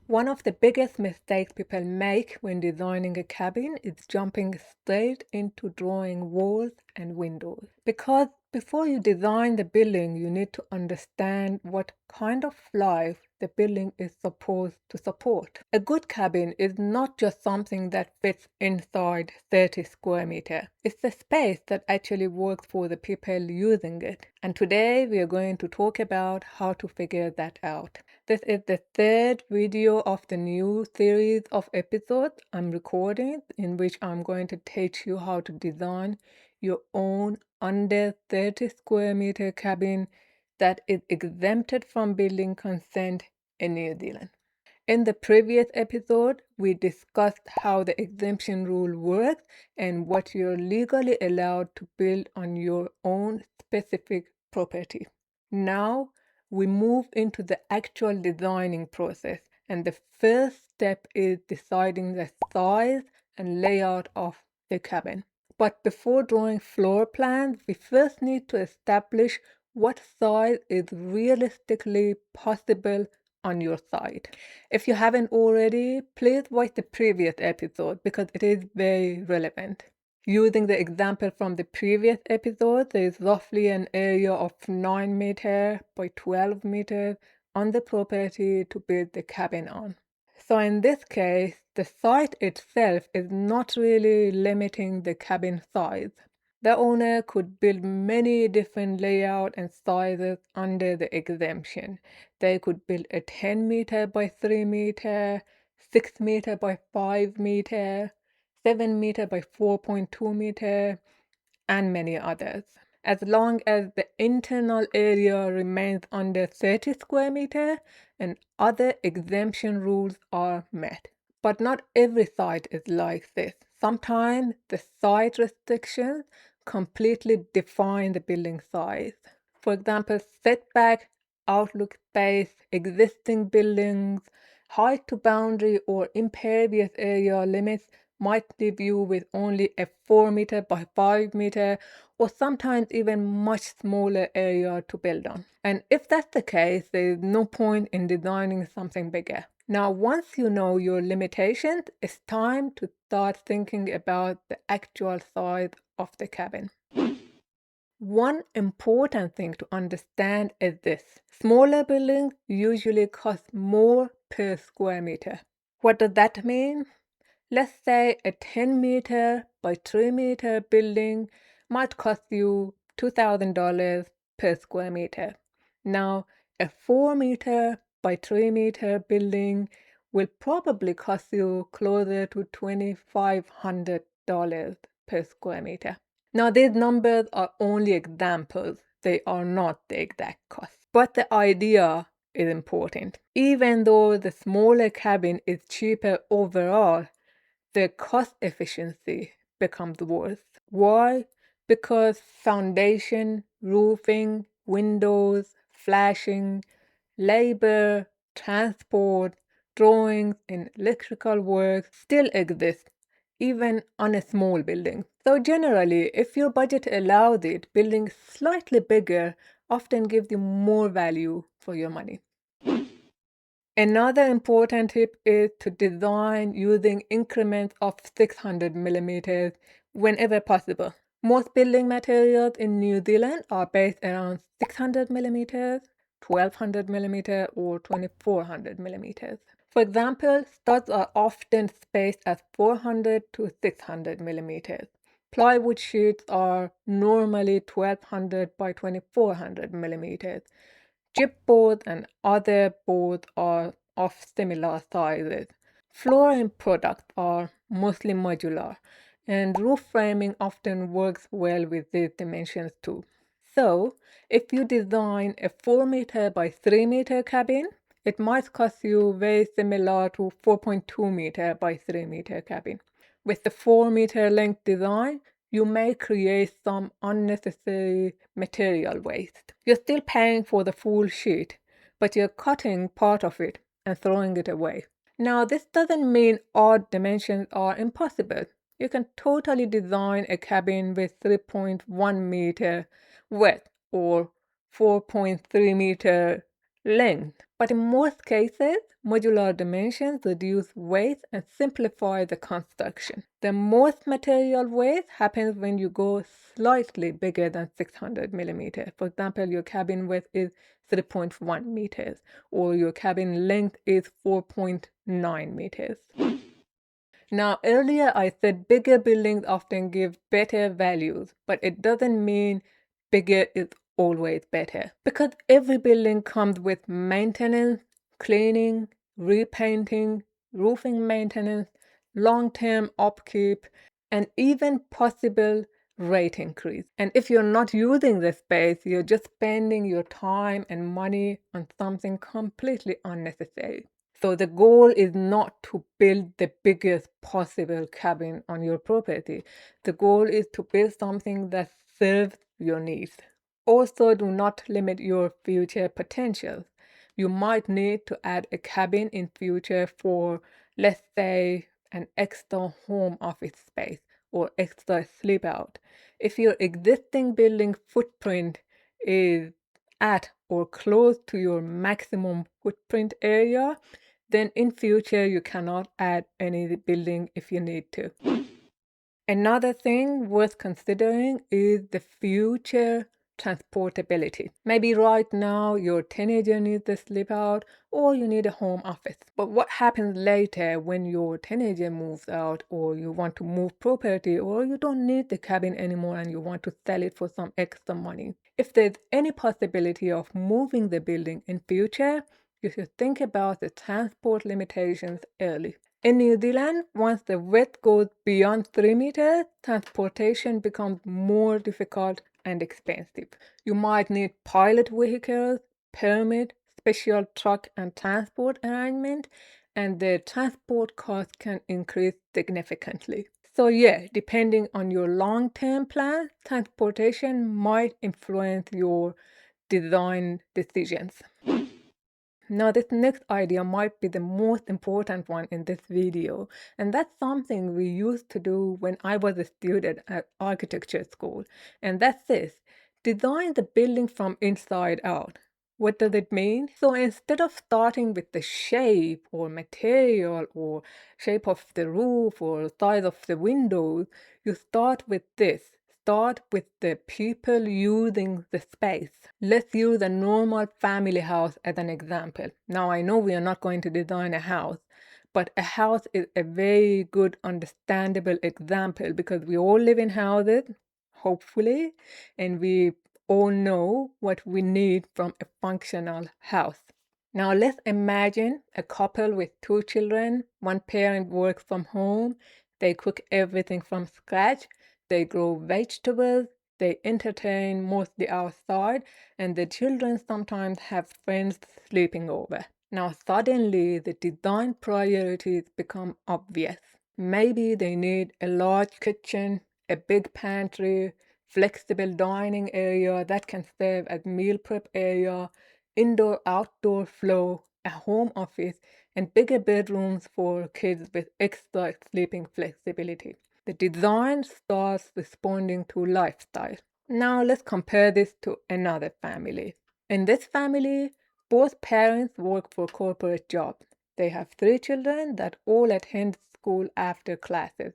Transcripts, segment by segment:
One of the biggest mistakes people make when designing a cabin is jumping straight into drawing walls and windows. Because before you design the building, you need to understand what kind of life the building is supposed to support. A good cabin is not just something that fits inside 30 square meter. It's the space that actually works for the people using it. And today we are going to talk about how to figure that out. This is the third video of the new series of episodes I'm recording, in which I'm going to teach you how to design your own under 30 square meter cabin that is exempted from building consent in New Zealand. In the previous episode, we discussed how the exemption rule works and what you're legally allowed to build on your own specific property. Now, we move into the actual designing process, and the first step is deciding the size and layout of the cabin. But before drawing floor plans, we first need to establish what size is realistically possible on your side. If you haven't already, please watch the previous episode because it is very relevant. Using the example from the previous episode, there is roughly an area of 9 meter by 12 meters on the property to build the cabin on. So in this case, the site itself is not really limiting the cabin size. The owner could build many different layouts and sizes under the exemption. They could build a 10 meter by 3 meter, 6 meter by 5 meter, 7 meter by 4.2 meter, and many others. As long as the internal area remains under 30 square meter and other exemption rules are met. But not every site is like this. Sometimes the site restrictions completely define the building size. For example, setback, outlook space, existing buildings, height to boundary or impervious area limits might leave you with only a 4 meter by 5 meter or sometimes even much smaller area to build on. And if that's the case, there is no point in designing something bigger. Now, once you know your limitations, it's time to start thinking about the actual size of the cabin. One important thing to understand is this. Smaller buildings usually cost more per square meter. What does that mean? Let's say a 10 meter by 3 meter building might cost you $2,000 per square meter. Now, a 4 meter by 3 meter building will probably cost you closer to $2,500 per square meter. Now, these numbers are only examples. They are not the exact cost. But the idea is important. Even though the smaller cabin is cheaper overall, the cost efficiency becomes worse. Why? Because foundation, roofing, windows, flashing, labor, transport, drawings, and electrical work still exist, even on a small building. So generally, if your budget allows it, building slightly bigger often gives you more value for your money. Another important tip is to design using increments of 600 millimeters whenever possible. Most building materials in New Zealand are based around 600 millimeters, 1200 millimeters, or 2400 millimeters. For example, studs are often spaced at 400 to 600 millimeters. Plywood sheets are normally 1200 by 2400 millimeters. Chipboards and other boards are of similar sizes. Flooring products are mostly modular, and roof framing often works well with these dimensions too. So, if you design a 4 meter by 3 meter cabin, it might cost you very similar to 4.2 meter by 3 meter cabin. With the 4 meter length design, you may create some unnecessary material waste. You're still paying for the full sheet, but you're cutting part of it and throwing it away. Now, this doesn't mean odd dimensions are impossible. You can totally design a cabin with 3.1 meter width or 4.3 meter length. But in most cases, modular dimensions reduce weight and simplify the construction. The most material waste happens when you go slightly bigger than 600 millimeters. For example, your cabin width is 3.1 meters, or your cabin length is 4.9 meters. Now, earlier I said bigger buildings often give better values, but it doesn't mean bigger is always better. Because every building comes with maintenance, cleaning, repainting, roofing maintenance, long-term upkeep, and even possible rate increase. And if you're not using the space, you're just spending your time and money on something completely unnecessary. So the goal is not to build the biggest possible cabin on your property. The goal is to build something that serves your needs. Also, do not limit your future potential. You might need to add a cabin in future for, let's say, an extra home office space or extra sleep out. If your existing building footprint is at or close to your maximum footprint area, then in future you cannot add any building if you need to. Another thing worth considering is the future transportability. Maybe right now your teenager needs to sleep out or you need a home office. But what happens later when your teenager moves out or you want to move property or you don't need the cabin anymore and you want to sell it for some extra money? If there's any possibility of moving the building in future, you should think about the transport limitations early. In New Zealand, once the width goes beyond 3 meters, transportation becomes more difficult and expensive. You might need pilot vehicles, permit, special truck and transport arrangement, and the transport cost can increase significantly. So yeah, depending on your long-term plan, transportation might influence your design decisions. Now, this next idea might be the most important one in this video, and that's something we used to do when I was a student at architecture school, and that's this: design the building from inside out. What does it mean? So instead of starting with the shape or material or shape of the roof or size of the windows, you start with this. Start with the people using the space. Let's use a normal family house as an example. Now, I know we are not going to design a house, but a house is a very good, understandable example because we all live in houses, hopefully, and we all know what we need from a functional house. Now, let's imagine a couple with 2 children. One parent works from home. They cook everything from scratch. They grow vegetables. They entertain mostly outside. And the children sometimes have friends sleeping over. Now, suddenly, the design priorities become obvious. Maybe they need a large kitchen, a big pantry, flexible dining area that can serve as meal prep area, indoor-outdoor flow, a home office, and bigger bedrooms for kids with extra sleeping flexibility. The design starts responding to lifestyle. Now let's compare this to another family. In this family, both parents work for corporate jobs. They have 3 children that all attend school after classes.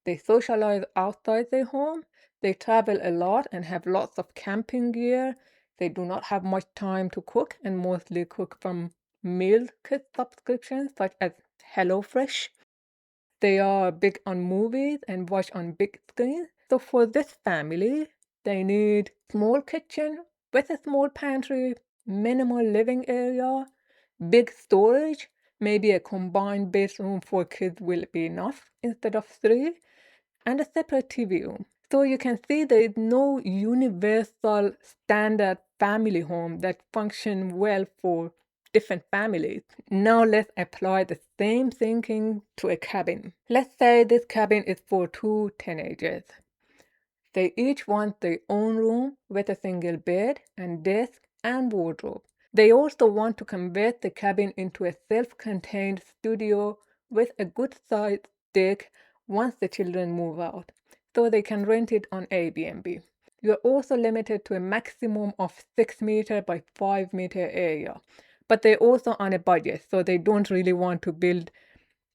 They socialize outside their home. They travel a lot and have lots of camping gear. They do not have much time to cook and mostly cook from meal kit subscriptions such as HelloFresh. They are big on movies and watch on big screens. So for this family, they need small kitchen with a small pantry, minimal living area, big storage, maybe a combined bedroom for kids will be enough instead of 3, and a separate TV room. So you can see there is no universal standard family home that functions well for different families. Now let's apply the same thinking to a cabin. Let's say this cabin is for 2 teenagers. They each want their own room with a single bed and desk and wardrobe. They also want to convert the cabin into a self-contained studio with a good-sized deck once the children move out, so they can rent it on Airbnb. You're also limited to a maximum of 6 meter by 5 meter area, but they're also on a budget, so they don't really want to build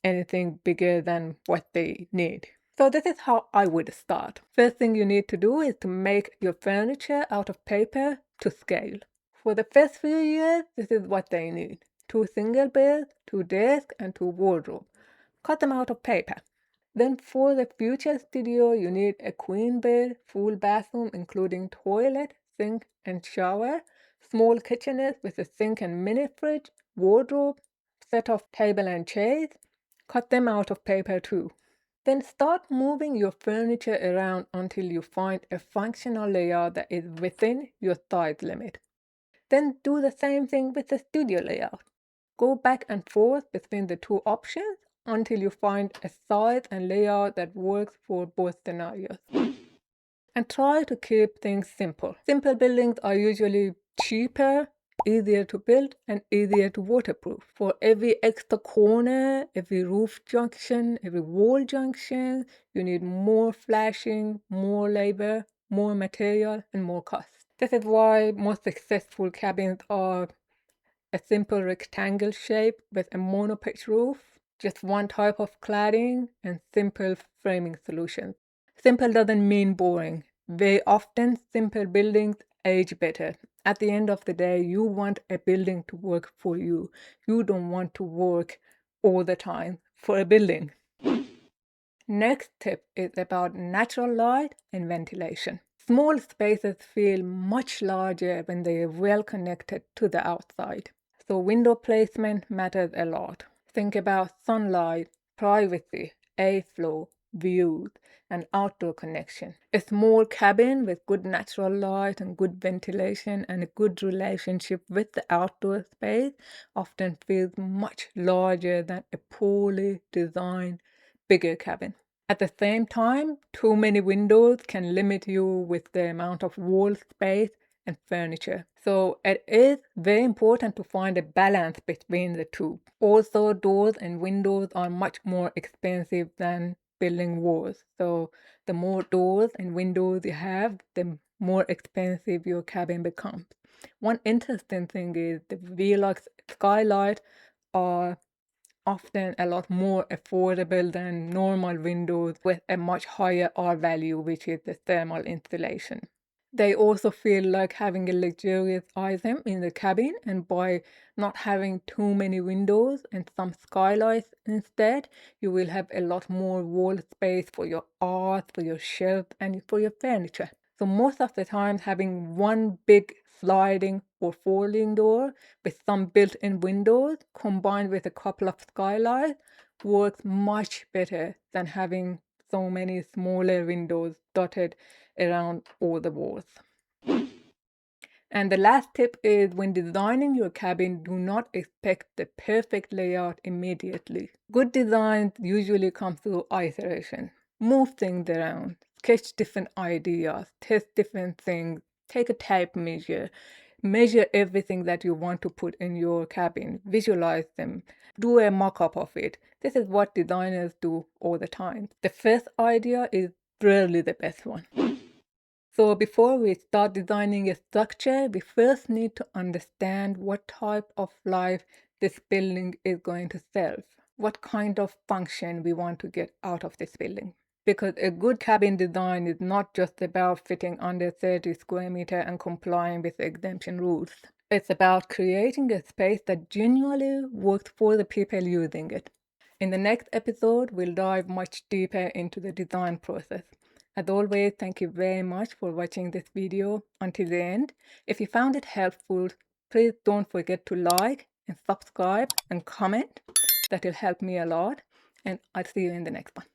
anything bigger than what they need. So this is how I would start. First thing you need to do is to make your furniture out of paper to scale. For the first few years, this is what they need. 2 single beds, 2 desks, and 2 wardrobes. Cut them out of paper. Then for the future studio, you need a queen bed, full bathroom including toilet, sink, and shower, small kitchenette with a sink and mini fridge, wardrobe, set of table and chairs. Cut them out of paper too. Then start moving your furniture around until you find a functional layout that is within your size limit. Then do the same thing with the studio layout. Go back and forth between the two options until you find a size and layout that works for both scenarios. And try to keep things simple. Simple buildings are usually cheaper, easier to build, and easier to waterproof. For every extra corner, every roof junction, every wall junction, you need more flashing, more labor, more material, and more cost. This is why most successful cabins are a simple rectangle shape with a monopitch roof, just one type of cladding, and simple framing solutions. Simple doesn't mean boring. Very often, simple buildings age better. At the end of the day, you want a building to work for you. You don't want to work all the time for a building. Next tip is about natural light and ventilation. Small spaces feel much larger when they are well connected to the outside. So window placement matters a lot. Think about sunlight, privacy, airflow, views, and outdoor connection. A small cabin with good natural light and good ventilation and a good relationship with the outdoor space often feels much larger than a poorly designed bigger cabin. At the same time, too many windows can limit you with the amount of wall space and furniture. So it is very important to find a balance between the two. Also, doors and windows are much more expensive than building walls. So the more doors and windows you have, the more expensive your cabin becomes. One interesting thing is the Velux skylights are often a lot more affordable than normal windows with a much higher R value, which is the thermal insulation. They also feel like having a luxurious item in the cabin, and by not having too many windows and some skylights instead, you will have a lot more wall space for your art, for your shelf, and for your furniture. So most of the time, having one big sliding or folding door with some built-in windows combined with a couple of skylights works much better than having so many smaller windows dotted around all the walls. And the last tip is when designing your cabin, do not expect the perfect layout immediately. Good designs usually come through iteration. Move things around, sketch different ideas, test different things, take a tape measure, measure everything that you want to put in your cabin, visualize them, do a mock-up of it. This is what designers do all the time. The first idea is rarely the best one. So before we start designing a structure, we first need to understand what type of life this building is going to serve, what kind of function we want to get out of this building. Because a good cabin design is not just about fitting under 30 square meter and complying with the exemption rules. It's about creating a space that genuinely works for the people using it. In the next episode, we'll dive much deeper into the design process. As always, thank you very much for watching this video until the end. If you found it helpful, please don't forget to like and subscribe and comment. That will help me a lot. And I'll see you in the next one.